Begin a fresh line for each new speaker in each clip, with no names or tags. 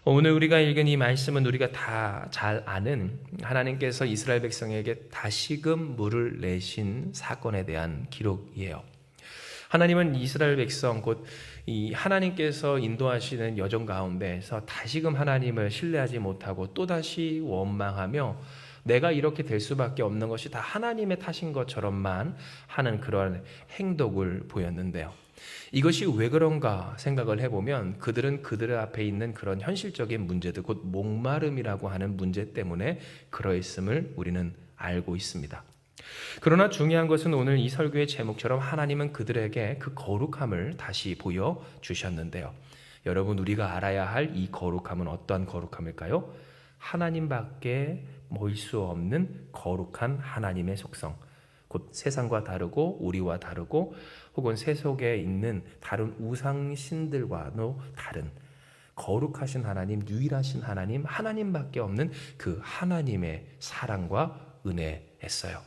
오늘 우리가 읽은 이 말씀은 우리가 다 잘 아는 하나님께서 이스라엘 백성에게 다시금 물을 내신 사건에 대한 기록이에요. 하나님은 이스라엘 백성 곧 이 하나님께서 인도하시는 여정 가운데에서 다시금 하나님을 신뢰하지 못하고 또다시 원망하며 내가 이렇게 될 수밖에 없는 것이 다 하나님의 탓인 것처럼만 하는 그러한 행동을 보였는데요. 이것이 왜 그런가 생각을 해보면 그들은 그들 앞에 있는 그런 현실적인 문제들, 곧 목마름이라고 하는 문제 때문에 그러했음을 우리는 알고 있습니다. 그러나 중요한 것은 오늘 이 설교의 제목처럼 하나님은 그들에게 그 거룩함을 다시 보여주셨는데요. 여러분, 우리가 알아야 할 이 거룩함은 어떠한 거룩함일까요? 하나님밖에 모일 수 없는 거룩한 하나님의 속성, 곧 세상과 다르고 우리와 다르고 혹은 세속에 있는 다른 우상신들과도 다른 거룩하신 하나님, 유일하신 하나님, 하나님밖에 없는 그 하나님의 사랑과 은혜였어요.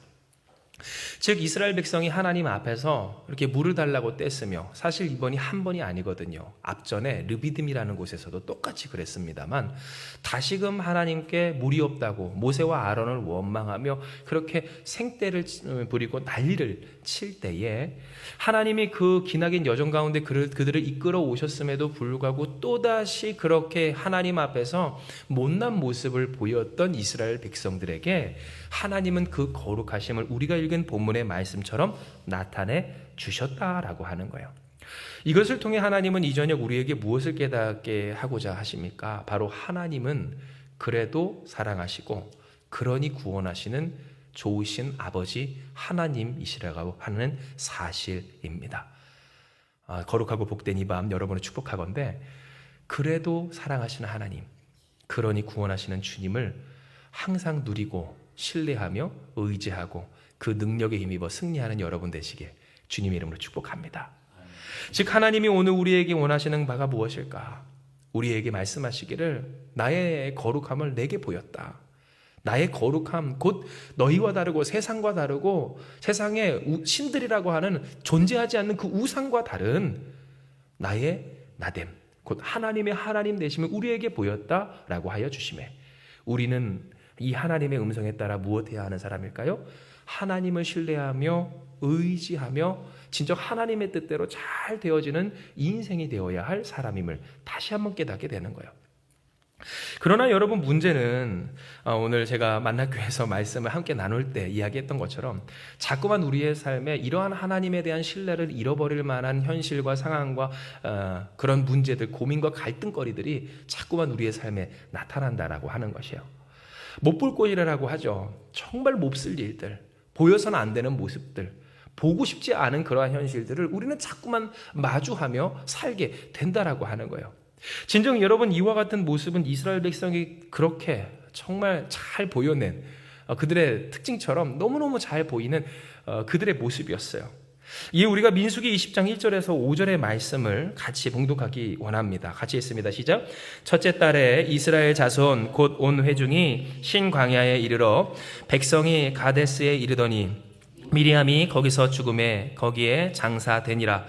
즉 이스라엘 백성이 하나님 앞에서 이렇게 물을 달라고 뗐으며, 사실 이번이 한 번이 아니거든요. 앞전에 르비딤이라는 곳에서도 똑같이 그랬습니다만 다시금 하나님께 물이 없다고 모세와 아론을 원망하며 그렇게 생떼를 부리고 난리를 칠 때에 하나님이 그 기나긴 여정 가운데 그들을 이끌어 오셨음에도 불구하고 또다시 그렇게 하나님 앞에서 못난 모습을 보였던 이스라엘 백성들에게 하나님은 그 거룩하심을 우리가 읽은 본문의 말씀처럼 나타내 주셨다라고 하는 거예요. 이것을 통해 하나님은 이 저녁 우리에게 무엇을 깨닫게 하고자 하십니까? 바로 하나님은 그래도 사랑하시고 그러니 구원하시는 좋으신 아버지 하나님이시라고 하는 사실입니다. 거룩하고 복된 이 밤 여러분을 축복하건대 그래도 사랑하시는 하나님, 그러니 구원하시는 주님을 항상 누리고 신뢰하며 의지하고 그 능력에 힘입어 승리하는 여러분 되시길 주님의 이름으로 축복합니다. 즉 하나님이 오늘 우리에게 원하시는 바가 무엇일까? 우리에게 말씀하시기를 나의 거룩함을 내게 보였다. 나의 거룩함 곧 너희와 다르고 세상과 다르고 세상의 신들이라고 하는 존재하지 않는 그 우상과 다른 나의 나됨 곧 하나님의 하나님 되심을 우리에게 보였다라고 하여 주시매, 우리는 이 하나님의 음성에 따라 무엇해야 하는 사람일까요? 하나님을 신뢰하며 의지하며 진정 하나님의 뜻대로 잘 되어지는 인생이 되어야 할 사람임을 다시 한번 깨닫게 되는 거예요. 그러나 여러분, 문제는 오늘 제가 만나교회에서 말씀을 함께 나눌 때 이야기했던 것처럼 자꾸만 우리의 삶에 이러한 하나님에 대한 신뢰를 잃어버릴 만한 현실과 상황과 그런 문제들, 고민과 갈등거리들이 자꾸만 우리의 삶에 나타난다라고 하는 것이에요. 못 볼 꼴이라고 하죠. 정말 몹쓸 일들, 보여서는 안 되는 모습들, 보고 싶지 않은 그러한 현실들을 우리는 자꾸만 마주하며 살게 된다라고 하는 거예요. 진정 여러분, 이와 같은 모습은 이스라엘 백성이 그렇게 정말 잘 보여낸 그들의 특징처럼 너무너무 잘 보이는 그들의 모습이었어요. 이에 우리가 민수기 20장 1절에서 5절의 말씀을 같이 봉독하기 원합니다. 같이 읽습니다. 시작. 첫째 달에 이스라엘 자손 곧 온 회중이 신광야에 이르러 백성이 가데스에 이르더니 미리암이 거기서 죽음에 거기에 장사되니라.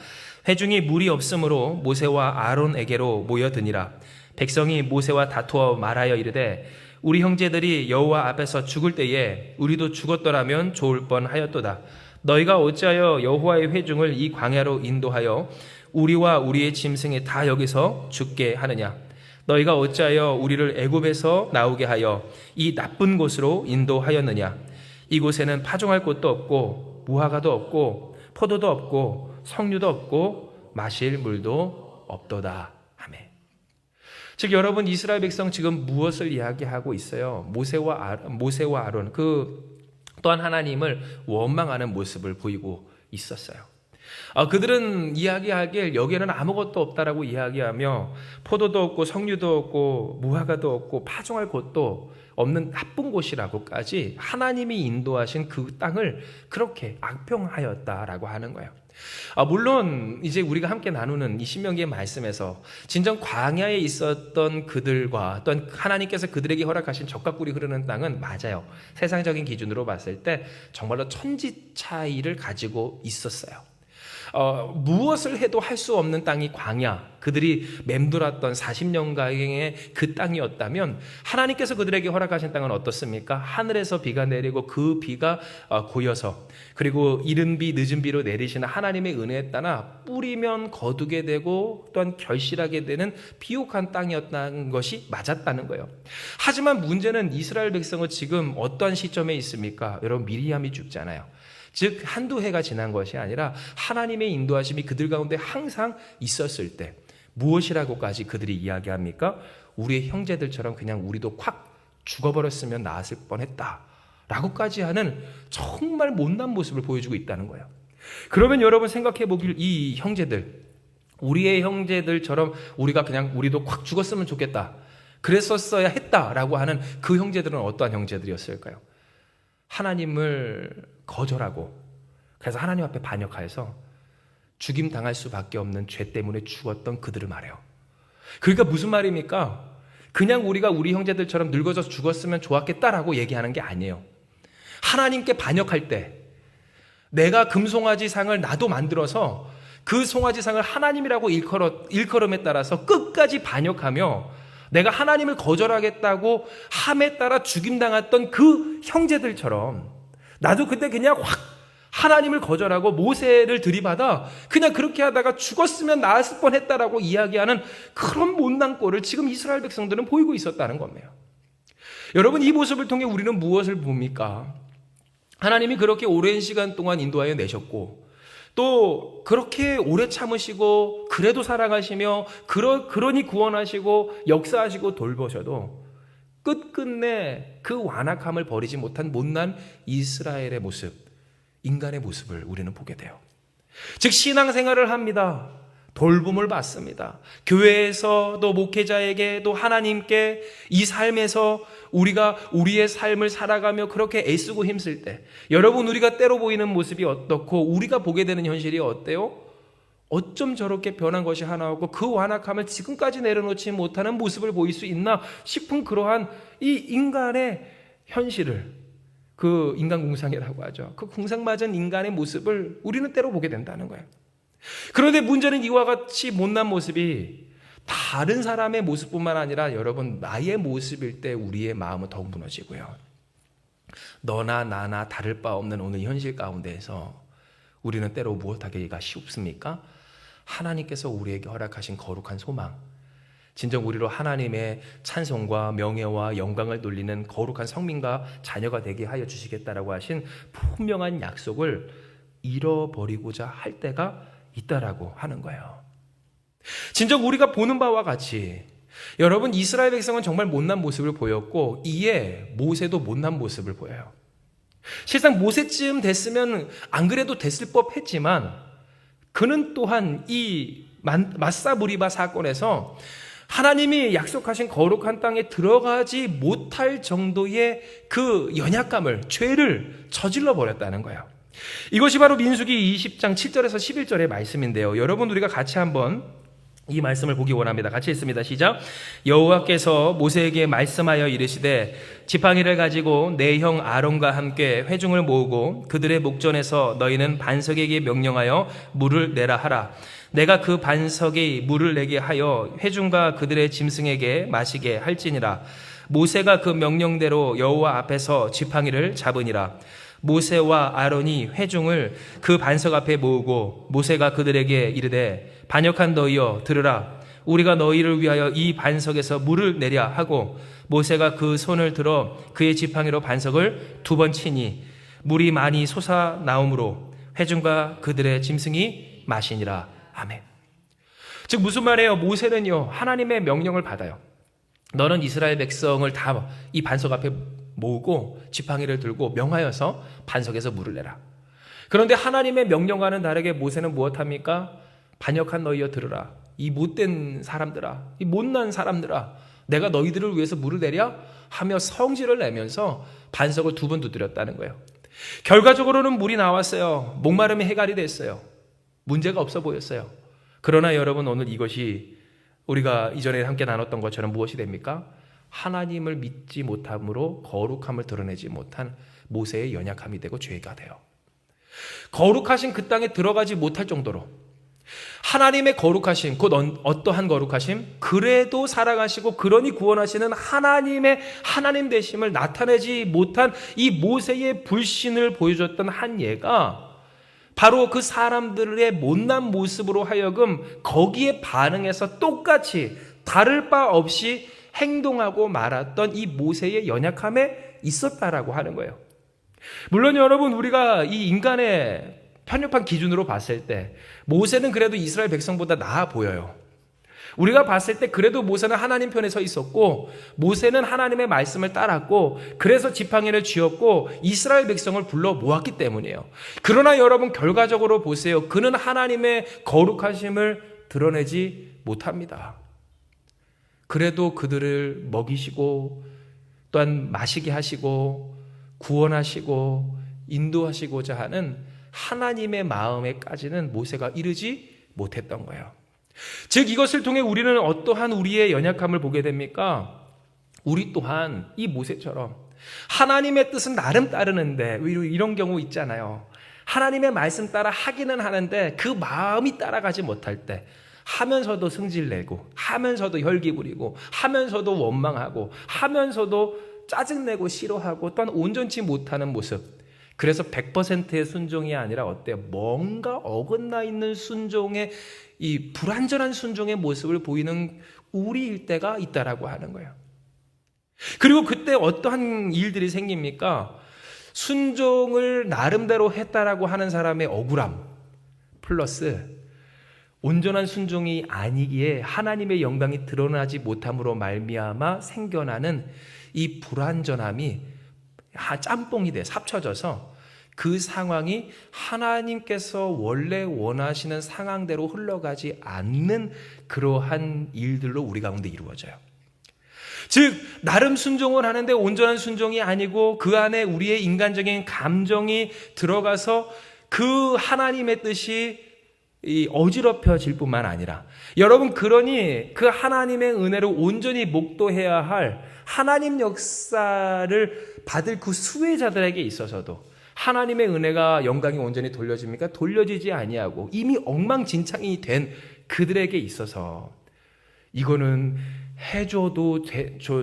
회중이 물이 없으므로 모세와 아론에게로 모여드니라. 백성이 모세와 다투어 말하여 이르되 우리 형제들이 여호와 앞에서 죽을 때에 우리도 죽었더라면 좋을 뻔하였도다. 너희가 어찌하여 여호와의 회중을 이 광야로 인도하여 우리와 우리의 짐승이 다 여기서 죽게 하느냐? 너희가 어찌하여 우리를 애굽에서 나오게 하여 이 나쁜 곳으로 인도하였느냐? 이곳에는 파종할 곳도 없고 무화과도 없고 포도도 없고 석류도 없고 마실 물도 없도다 하매. 즉 여러분, 이스라엘 백성 지금 무엇을 이야기하고 있어요? 모세와 아론, 또한 하나님을 원망하는 모습을 보이고 있었어요. 그들은 이야기하길 여기에는 아무것도 없다라고 이야기하며 포도도 없고 석류도 없고 무화과도 없고 파종할 곳도 없는 나쁜 곳이라고까지 하나님이 인도하신 그 땅을 그렇게 악평하였다라고 하는 거예요. 물론 이제 우리가 함께 나누는 이 신명기의 말씀에서 진정 광야에 있었던 그들과 또한 하나님께서 그들에게 허락하신 젖과 꿀이 흐르는 땅은 맞아요. 세상적인 기준으로 봤을 때 정말로 천지 차이를 가지고 있었어요. 무엇을 해도 할 수 없는 땅이 광야, 그들이 맴돌았던 40년가량의 그 땅이었다면 하나님께서 그들에게 허락하신 땅은 어떻습니까? 하늘에서 비가 내리고 그 비가 고여서, 그리고 이른 비 늦은 비로 내리시는 하나님의 은혜에 따라 뿌리면 거두게 되고 또한 결실하게 되는 비옥한 땅이었다는 것이 맞았다는 거예요. 하지만 문제는 이스라엘 백성은 지금 어떠한 시점에 있습니까? 여러분, 미리암이 죽잖아요. 즉 한두 해가 지난 것이 아니라 하나님의 인도하심이 그들 가운데 항상 있었을 때 무엇이라고까지 그들이 이야기합니까? 우리의 형제들처럼 그냥 우리도 콱 죽어버렸으면 나았을 뻔했다 라고까지 하는 정말 못난 모습을 보여주고 있다는 거예요. 그러면 여러분 생각해 보길, 이 형제들, 우리의 형제들처럼 우리가 그냥 우리도 콱 죽었으면 좋겠다, 그랬었어야 했다라고 하는 그 형제들은 어떠한 형제들이었을까요? 하나님을 거절하고, 그래서 하나님 앞에 반역하여서 죽임 당할 수밖에 없는 죄 때문에 죽었던 그들을 말해요. 그러니까 무슨 말입니까? 그냥 우리가 우리 형제들처럼 늙어져서 죽었으면 좋았겠다라고 얘기하는 게 아니에요. 하나님께 반역할 때 내가 금송아지상을 나도 만들어서 그 송아지상을 하나님이라고 일컬음에 따라서 끝까지 반역하며 내가 하나님을 거절하겠다고 함에 따라 죽임당했던 그 형제들처럼 나도 그때 그냥 확 하나님을 거절하고 모세를 들이받아 그냥 그렇게 하다가 죽었으면 나았을 뻔했다라고 이야기하는 그런 못난 꼴을 지금 이스라엘 백성들은 보이고 있었다는 겁니다. 여러분, 이 모습을 통해 우리는 무엇을 봅니까? 하나님이 그렇게 오랜 시간 동안 인도하여 내셨고, 또 그렇게 오래 참으시고 그래도 사랑하시며 그러니 구원하시고 역사하시고 돌보셔도 끝끝내 그 완악함을 버리지 못한 못난 이스라엘의 모습, 인간의 모습을 우리는 보게 돼요. 즉 신앙생활을 합니다. 돌봄을 받습니다. 교회에서도 목회자에게도 하나님께 이 삶에서 우리가 우리의 삶을 살아가며 그렇게 애쓰고 힘쓸 때, 여러분, 우리가 때로 보이는 모습이 어떻고 우리가 보게 되는 현실이 어때요? 어쩜 저렇게 변한 것이 하나 없고 그 완악함을 지금까지 내려놓지 못하는 모습을 보일 수 있나 싶은 그러한 이 인간의 현실을, 그 인간공상이라고 하죠. 그 공상맞은 인간의 모습을 우리는 때로 보게 된다는 거예요. 그런데 문제는 이와 같이 못난 모습이 다른 사람의 모습뿐만 아니라 여러분, 나의 모습일 때 우리의 마음은 더욱 무너지고요. 너나 나나 다를 바 없는 오늘 현실 가운데에서 우리는 때로 무엇하기가 쉽습니까? 하나님께서 우리에게 허락하신 거룩한 소망, 진정 우리로 하나님의 찬송과 명예와 영광을 돌리는 거룩한 성민과 자녀가 되게 하여 주시겠다라고 하신 분명한 약속을 잃어버리고자 할 때가 있다라고 하는 거예요. 진정 우리가 보는 바와 같이 여러분, 이스라엘 백성은 정말 못난 모습을 보였고 이에 모세도 못난 모습을 보여요. 실상 모세쯤 됐으면 안 그래도 됐을 법했지만 그는 또한 이 마사무리바 사건에서 하나님이 약속하신 거룩한 땅에 들어가지 못할 정도의 그 연약감을, 죄를 저질러 버렸다는 거예요. 이것이 바로 민수기 20장 7절에서 11절의 말씀인데요. 여러분, 우리가 같이 한번 이 말씀을 보기 원합니다. 같이 읽습니다. 시작. 여호와께서 모세에게 말씀하여 이르시되 지팡이를 가지고 내 형 아론과 함께 회중을 모으고 그들의 목전에서 너희는 반석에게 명령하여 물을 내라 하라. 내가 그 반석에 물을 내게 하여 회중과 그들의 짐승에게 마시게 할지니라. 모세가 그 명령대로 여호와 앞에서 지팡이를 잡으니라. 모세와 아론이 회중을 그 반석 앞에 모으고 모세가 그들에게 이르되 반역한 너희여 들으라. 우리가 너희를 위하여 이 반석에서 물을 내랴 하고 모세가 그 손을 들어 그의 지팡이로 반석을 2번 치니 물이 많이 솟아나오므로 회중과 그들의 짐승이 마시니라. 아멘. 즉 무슨 말이에요? 모세는요, 하나님의 명령을 받아요. 너는 이스라엘 백성을 다 이 반석 앞에 모으고 지팡이를 들고 명하여서 반석에서 물을 내라. 그런데 하나님의 명령과는 다르게 모세는 무엇합니까? 반역한 너희여 들으라. 이 못된 사람들아, 이 못난 사람들아, 내가 너희들을 위해서 물을 내랴? 하며 성질을 내면서 반석을 2번 두드렸다는 거예요. 결과적으로는 물이 나왔어요. 목마름이 해결이 됐어요. 문제가 없어 보였어요. 그러나 여러분, 오늘 이것이 우리가 이전에 함께 나눴던 것처럼 무엇이 됩니까? 하나님을 믿지 못함으로 거룩함을 드러내지 못한 모세의 연약함이 되고 죄가 돼요. 거룩하신 그 땅에 들어가지 못할 정도로 하나님의 거룩하심, 곧 어떠한 거룩하심? 그래도 살아가시고 그러니 구원하시는 하나님의 하나님 되심을 나타내지 못한 이 모세의 불신을 보여줬던 한 예가 바로 그 사람들의 못난 모습으로 하여금 거기에 반응해서 똑같이 다를 바 없이 행동하고 말았던 이 모세의 연약함에 있었다라고 하는 거예요. 물론 여러분, 우리가 이 인간의 편협한 기준으로 봤을 때 모세는 그래도 이스라엘 백성보다 나아 보여요. 우리가 봤을 때 그래도 모세는 하나님 편에 서 있었고 모세는 하나님의 말씀을 따랐고 그래서 지팡이를 쥐었고 이스라엘 백성을 불러 모았기 때문이에요. 그러나 여러분, 결과적으로 보세요. 그는 하나님의 거룩하심을 드러내지 못합니다. 그래도 그들을 먹이시고 또한 마시게 하시고 구원하시고 인도하시고자 하는 하나님의 마음에까지는 모세가 이르지 못했던 거예요. 즉 이것을 통해 우리는 어떠한 우리의 연약함을 보게 됩니까? 우리 또한 이 모세처럼 하나님의 뜻은 나름 따르는데 이런 경우 있잖아요. 하나님의 말씀 따라 하기는 하는데 그 마음이 따라가지 못할 때 하면서도 승질내고 하면서도 혈기 부리고 하면서도 원망하고 하면서도 짜증내고 싫어하고 또한 온전치 못하는 모습. 그래서 100%의 순종이 아니라 어때요? 뭔가 어긋나 있는 순종의 이 불완전한 순종의 모습을 보이는 우리일 때가 있다라고 하는 거예요. 그리고 그때 어떠한 일들이 생깁니까? 순종을 나름대로 했다라고 하는 사람의 억울함 플러스 온전한 순종이 아니기에 하나님의 영광이 드러나지 못함으로 말미암아 생겨나는 이 불완전함이 짬뽕이 돼 합쳐져서 그 상황이 하나님께서 원래 원하시는 상황대로 흘러가지 않는 그러한 일들로 우리 가운데 이루어져요. 즉 나름 순종을 하는데 온전한 순종이 아니고 그 안에 우리의 인간적인 감정이 들어가서 그 하나님의 뜻이 어지럽혀질 뿐만 아니라 여러분, 그러니 그 하나님의 은혜를 온전히 목도해야 할 하나님 역사를 받을 그 수혜자들에게 있어서도 하나님의 은혜가 영광이 온전히 돌려집니까? 돌려지지 아니하고 이미 엉망진창이 된 그들에게 있어서 이거는 해줘도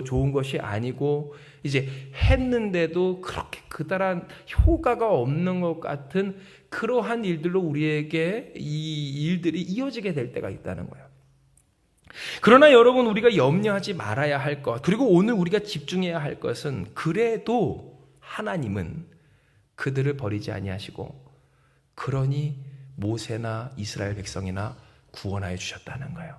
좋은 것이 아니고 이제 했는데도 그렇게 그다란 효과가 없는 것 같은 그러한 일들로 우리에게 이 일들이 이어지게 될 때가 있다는 거예요. 그러나 여러분, 우리가 염려하지 말아야 할 것, 그리고 오늘 우리가 집중해야 할 것은 그래도 하나님은 그들을 버리지 아니하시고 그러니 모세나 이스라엘 백성이나 구원하여 주셨다는 거예요.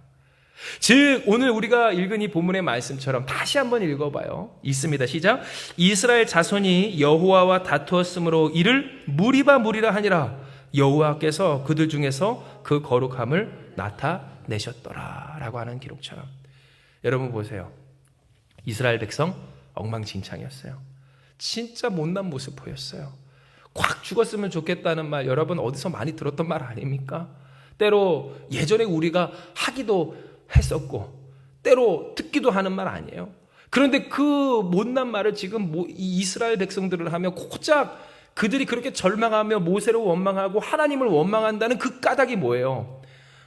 즉 오늘 우리가 읽은 이 본문의 말씀처럼 다시 한번 읽어봐요. 있습니다. 시작. 이스라엘 자손이 여호와와 다투었으므로 이를 무리라 하니라. 여호와께서 그들 중에서 그 거룩함을 나타내셨더라 라고 하는 기록처럼. 여러분 보세요. 이스라엘 백성 엉망진창이었어요. 진짜 못난 모습 보였어요. 콱 죽었으면 좋겠다는 말 여러분 어디서 많이 들었던 말 아닙니까? 때로 예전에 우리가 하기도 했었고 때로 듣기도 하는 말 아니에요? 그런데 그 못난 말을 지금 이스라엘 백성들을 하며 고작 그들이 그렇게 절망하며 모세를 원망하고 하나님을 원망한다는 그 까닭이 뭐예요?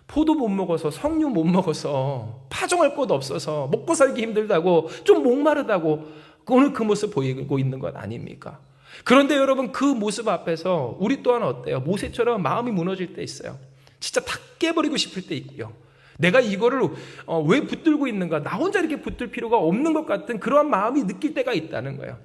포도 못 먹어서 석류 못 먹어서 파종할 곳 없어서 먹고 살기 힘들다고 좀 목마르다고 오늘 그 모습 보이고 있는 것 아닙니까? 그런데 여러분, 그 모습 앞에서 우리 또한 어때요? 모세처럼 마음이 무너질 때 있어요. 진짜 다 깨버리고 싶을 때 있고요. 내가 이거를 왜 붙들고 있는가? 나 혼자 이렇게 붙들 필요가 없는 것 같은 그러한 마음이 느낄 때가 있다는 거예요.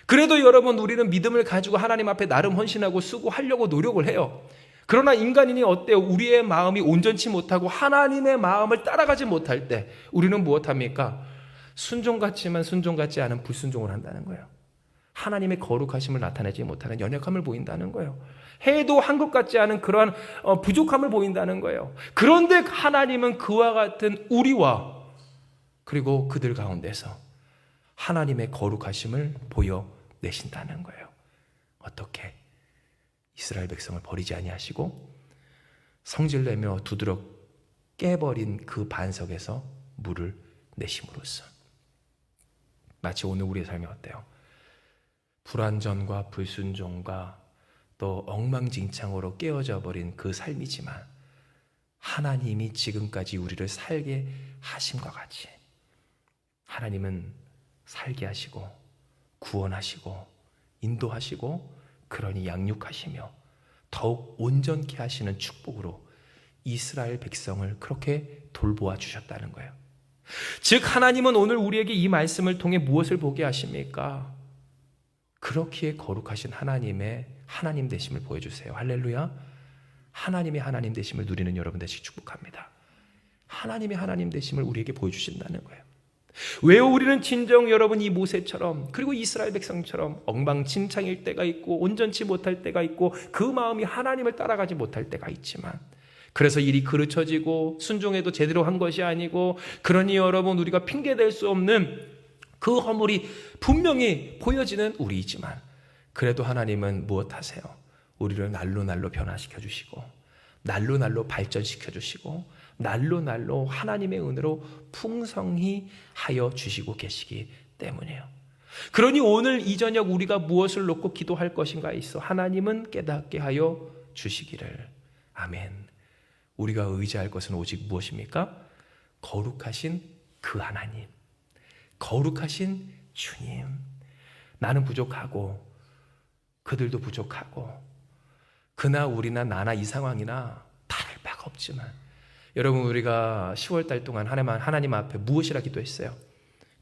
그래도 여러분, 우리는 믿음을 가지고 하나님 앞에 나름 헌신하고 수고하려고 노력을 해요. 그러나 인간인이 어때요? 우리의 마음이 온전치 못하고 하나님의 마음을 따라가지 못할 때 우리는 무엇합니까? 순종 같지만 순종 같지 않은 불순종을 한다는 거예요. 하나님의 거룩하심을 나타내지 못하는 연약함을 보인다는 거예요. 해도 한 것 같지 않은 그러한 부족함을 보인다는 거예요. 그런데 하나님은 그와 같은 우리와 그리고 그들 가운데서 하나님의 거룩하심을 보여내신다는 거예요. 어떻게? 이스라엘 백성을 버리지 아니하시고 성질내며 두드러 깨버린 그 반석에서 물을 내심으로써 마치 오늘 우리의 삶이 어때요? 불완전과 불순종과 또 엉망진창으로 깨어져 버린 그 삶이지만 하나님이 지금까지 우리를 살게 하심과 같이 하나님은 살게 하시고 구원하시고 인도하시고 그러니 양육하시며 더욱 온전케 하시는 축복으로 이스라엘 백성을 그렇게 돌보아 주셨다는 거예요. 즉 하나님은 오늘 우리에게 이 말씀을 통해 무엇을 보게 하십니까? 그렇기에 거룩하신 하나님의 하나님 되심을 보여주세요. 할렐루야. 하나님의 하나님 되심을 누리는 여러분 되시기 축복합니다. 하나님의 하나님 되심을 우리에게 보여주신다는 거예요. 왜 우리는 진정 여러분 이 모세처럼 그리고 이스라엘 백성처럼 엉망진창일 때가 있고 온전치 못할 때가 있고 그 마음이 하나님을 따라가지 못할 때가 있지만 그래서 일이 그르쳐지고 순종해도 제대로 한 것이 아니고 그러니 여러분 우리가 핑계댈 수 없는 그 허물이 분명히 보여지는 우리이지만 그래도 하나님은 무엇하세요? 우리를 날로 변화시켜 주시고 날로 발전시켜 주시고 날로 하나님의 은혜로 풍성히 하여 주시고 계시기 때문이에요. 그러니 오늘 이 저녁 우리가 무엇을 놓고 기도할 것인가에 있어 하나님은 깨닫게 하여 주시기를. 아멘. 우리가 의지할 것은 오직 무엇입니까? 거룩하신 그 하나님, 거룩하신 주님. 나는 부족하고 그들도 부족하고 그나 우리나 나나 이 상황이나 다를 바가 없지만 여러분 우리가 10월달 동안 하나님 앞에 무엇이라 기도했어요?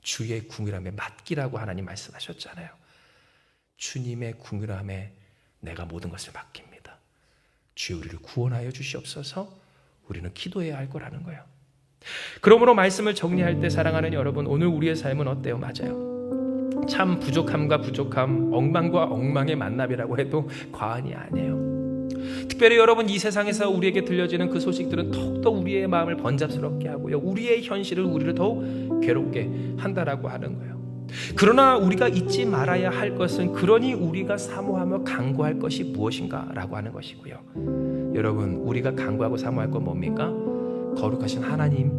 주의 궁휼함에 맡기라고 하나님 말씀하셨잖아요. 주님의 궁휼함에 내가 모든 것을 맡깁니다. 주여 우리를 구원하여 주시옵소서. 우리는 기도해야 할 거라는 거예요. 그러므로 말씀을 정리할 때 사랑하는 여러분 오늘 우리의 삶은 어때요? 맞아요. 참 부족함과 부족함, 엉망과 엉망의 만남이라고 해도 과언이 아니에요. 특별히 여러분 이 세상에서 우리에게 들려지는 그 소식들은 더욱더 우리의 마음을 번잡스럽게 하고요. 우리의 현실을 우리를 더욱 괴롭게 한다라고 하는 거예요. 그러나 우리가 잊지 말아야 할 것은 그러니 우리가 사모하며 간구할 것이 무엇인가라고 하는 것이고요. 여러분 우리가 간구하고 사모할 건 뭡니까? 거룩하신 하나님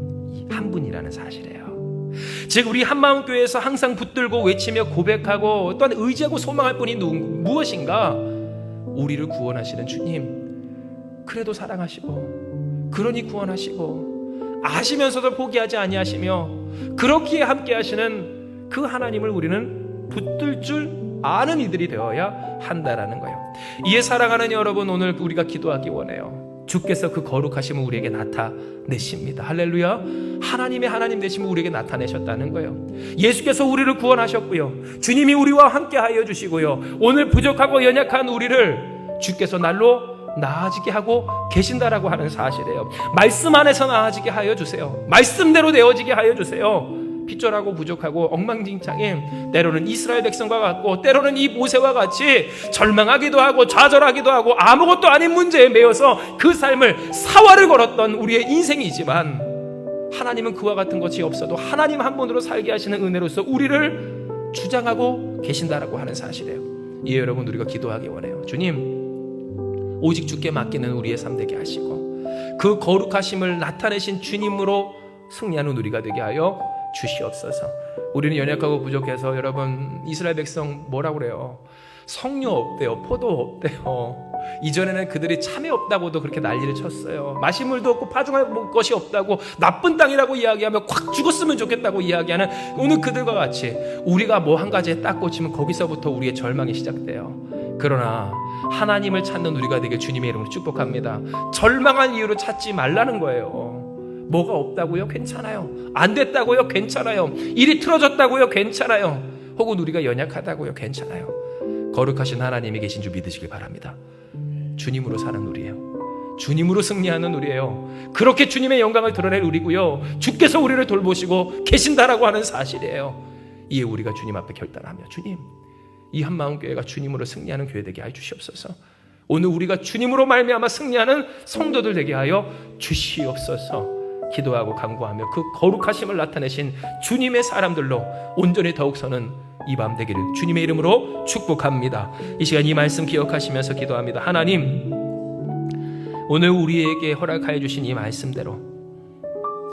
한 분이라는 사실이에요. 즉 우리 한마음교회에서 항상 붙들고 외치며 고백하고 또한 의지하고 소망할 분이 무엇인가? 우리를 구원하시는 주님, 그래도 사랑하시고 그러니 구원하시고 아시면서도 포기하지 아니하시며 그렇기에 함께 하시는 그 하나님을 우리는 붙들 줄 아는 이들이 되어야 한다라는 거예요. 이에 사랑하는 여러분 오늘 우리가 기도하기 원해요. 주께서 그 거룩하심을 우리에게 나타내십니다. 할렐루야. 하나님의 하나님 되심을 우리에게 나타내셨다는 거예요. 예수께서 우리를 구원하셨고요. 주님이 우리와 함께 하여 주시고요. 오늘 부족하고 연약한 우리를 주께서 날로 나아지게 하고 계신다라고 하는 사실이에요. 말씀 안에서 나아지게 하여 주세요. 말씀대로 되어지게 하여 주세요. 피절하고 부족하고 엉망진창인 때로는 이스라엘 백성과 같고 때로는 이 모세와 같이 절망하기도 하고 좌절하기도 하고 아무것도 아닌 문제에 매여서 그 삶을 사활을 걸었던 우리의 인생이지만 하나님은 그와 같은 것이 없어도 하나님 한 분으로 살게 하시는 은혜로서 우리를 주장하고 계신다라고 하는 사실이에요. 이에 여러분 우리가 기도하기 원해요. 주님 오직 주께 맡기는 우리의 삶 되게 하시고 그 거룩하심을 나타내신 주님으로 승리하는 우리가 되게 하여 주시옵소서. 우리는 연약하고 부족해서 여러분 이스라엘 백성 뭐라고 그래요? 석류 없대요. 포도 없대요. 이전에는 그들이 참외 없다고도 그렇게 난리를 쳤어요. 마실 물도 없고 파종할 것이 없다고 나쁜 땅이라고 이야기하며 콱 죽었으면 좋겠다고 이야기하는 오늘 그들과 같이 우리가 뭐 한 가지에 딱 꽂히면 거기서부터 우리의 절망이 시작돼요. 그러나 하나님을 찾는 우리가 되길 주님의 이름으로 축복합니다. 절망한 이유로 찾지 말라는 거예요. 뭐가 없다고요? 괜찮아요. 안 됐다고요? 괜찮아요. 일이 틀어졌다고요? 괜찮아요. 혹은 우리가 연약하다고요? 괜찮아요. 거룩하신 하나님이 계신 줄 믿으시길 바랍니다. 주님으로 사는 우리예요. 주님으로 승리하는 우리예요. 그렇게 주님의 영광을 드러낼 우리고요. 주께서 우리를 돌보시고 계신다라고 하는 사실이에요. 이에 우리가 주님 앞에 결단하며 주님, 이 한마음교회가 주님으로 승리하는 교회 되게 하여 주시옵소서. 오늘 우리가 주님으로 말미암아 승리하는 성도들 되게 하여 주시옵소서. 기도하고 간구하며 그 거룩하심을 나타내신 주님의 사람들로 온전히 더욱서는 이 밤 되기를 주님의 이름으로 축복합니다. 이 시간 이 말씀 기억하시면서 기도합니다. 하나님, 오늘 우리에게 허락하여 주신 이 말씀대로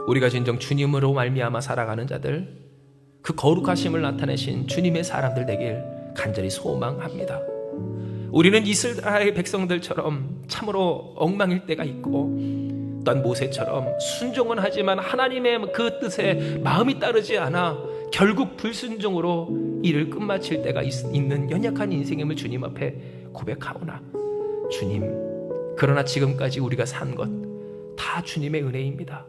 우리가 진정 주님으로 말미암아 살아가는 자들, 그 거룩하심을 나타내신 주님의 사람들 되길 간절히 소망합니다. 우리는 이스라엘 백성들처럼 참으로 엉망일 때가 있고, 또한 모세처럼 순종은 하지만 하나님의 그 뜻에 마음이 따르지 않아 결국 불순종으로 일을 끝마칠 때가 있는 연약한 인생임을 주님 앞에 고백하오나, 주님, 그러나 지금까지 우리가 산 것 다 주님의 은혜입니다.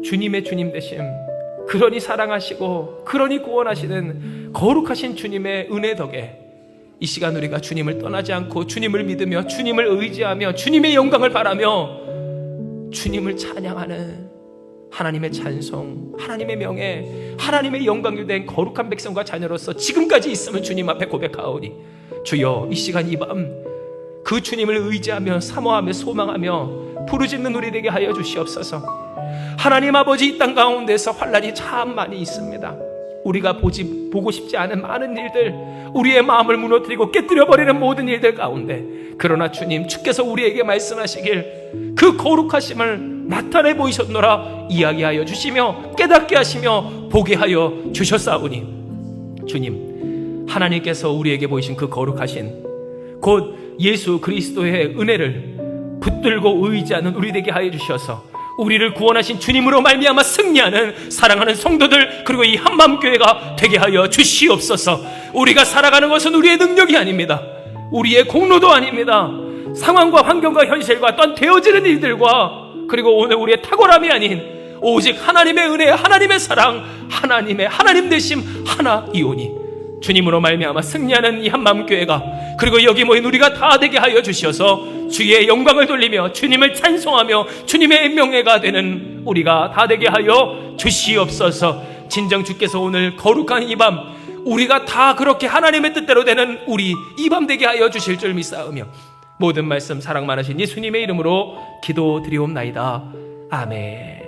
주님의 주님 되심, 그러니 사랑하시고 그러니 구원하시는 거룩하신 주님의 은혜 덕에 이 시간 우리가 주님을 떠나지 않고 주님을 믿으며 주님을 의지하며 주님의 영광을 바라며 주님을 찬양하는 하나님의 찬송, 하나님의 명예, 하나님의 영광이 된 거룩한 백성과 자녀로서 지금까지 있음을 주님 앞에 고백하오니, 주여, 이 시간 이 밤 그 주님을 의지하며 사모하며 소망하며 부르짖는 우리 되게 하여 주시옵소서. 하나님 아버지, 이 땅 가운데서 환난이 참 많이 있습니다. 우리가 보고 싶지 않은 많은 일들, 우리의 마음을 무너뜨리고 깨뜨려버리는 모든 일들 가운데, 그러나 주님, 주께서 우리에게 말씀하시길 그 거룩하심을 나타내 보이셨노라 이야기하여 주시며 깨닫게 하시며 보게 하여 주셨사오니, 주님, 하나님께서 우리에게 보이신 그 거룩하신 곧 예수 그리스도의 은혜를 붙들고 의지하는 우리 되게 하여 주셔서 우리를 구원하신 주님으로 말미암아 승리하는 사랑하는 성도들, 그리고 이 한마음교회가 되게 하여 주시옵소서. 우리가 살아가는 것은 우리의 능력이 아닙니다. 우리의 공로도 아닙니다. 상황과 환경과 현실과 또한 되어지는 일들과 그리고 오늘 우리의 탁월함이 아닌 오직 하나님의 은혜, 하나님의 사랑, 하나님 되심 하나이오니, 주님으로 말미암아 승리하는 이 한마음교회가, 그리고 여기 모인 우리가 다 되게 하여 주셔서 주의 영광을 돌리며 주님을 찬송하며 주님의 명예가 되는 우리가 다 되게 하여 주시옵소서. 진정 주께서 오늘 거룩한 이 밤 우리가 다 그렇게 하나님의 뜻대로 되는 우리 이 밤 되게 하여 주실 줄 믿사오며 모든 말씀 사랑 많으신 예수님의 이름으로 기도드리옵나이다. 아멘.